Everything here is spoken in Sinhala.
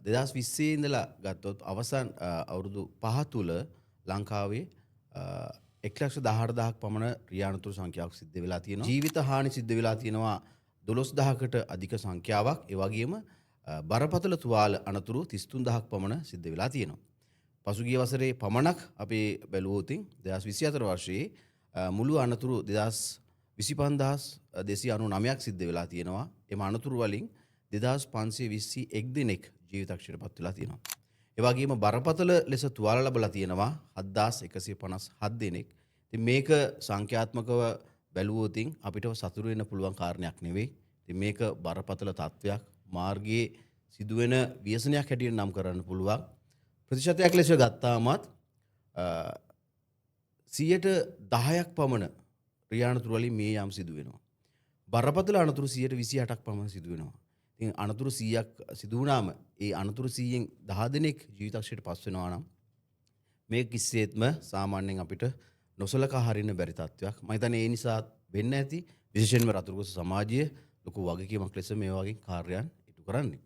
2020 ඉඳලා ගත්තොත් අවසන් අවුරුදු 5 තුල ලංකාවේ 1,18,000ක් පමණ රියානතුරු සංඛ්‍යාවක් සිද්ධ වෙලා තියෙනවා. ජීවිත හානි සිද්ධ වෙලා තියෙනවා 12,000කට අධික සංඛ්‍යාවක්. ඒ වගේම බරපතල තුවාල අනතුරු 33,000ක් පමණ සිද්ධ වෙලා තියෙනවා. පසුගිය වසරේ පමණක් අපි බැලුවොත් 2024 වර්ෂයේ මුළු අනතුරු 25,299ක් සිද්ධ වෙලා තියෙනවා. එම අනතුරු වලින් 2,521 දෙනෙක් ජීවිතක්ෂයට පත් වෙලා තියෙනවා. ඒ වගේම බරපතල ලෙස තුවාල ලැබලා තියෙනවා 7,157 දෙනෙක්. ඉතින් මේක සංඛ්‍යාත්මකව බැලුවොත් අපිට සතුටු වෙන්න පුළුවන් කාරණයක් නෙවෙයි. ඉතින් මේක බරපතල තත්වයක් මාර්ගයේ සිදුවෙන ව්‍යසනයක් හැටියට නම් කරන්න පුළුවන්. ප්‍රතිශතයක් ලෙස ගත්තාමත් 10%ක් පමණ රියානතුරු වලින් මේ යාම් සිදු වෙනවා. බරපතල අනතුරු 28%ක් පමණ සිදු වෙනවා. ඉතින් අනතුරු 100ක් සිදු වුණාම ඒ අනතුරු 100න් 10 දෙනෙක් ජීවිතක්ෂයට පස් වෙනවා නම් මේ කිසිසේත්ම සාමාන්‍යයෙන් අපිට නොසලකා හරින්න බැරි තත්ත්වයක්. මම හිතන්නේ ඒ නිසා වෙන්න ඇති විශේෂයෙන්ම රතුරුගොස්ස සමාජය ලොකු වගකීමක් ලෙස මේ වගේ කාර්යයන් ඉටු කරන්නේ.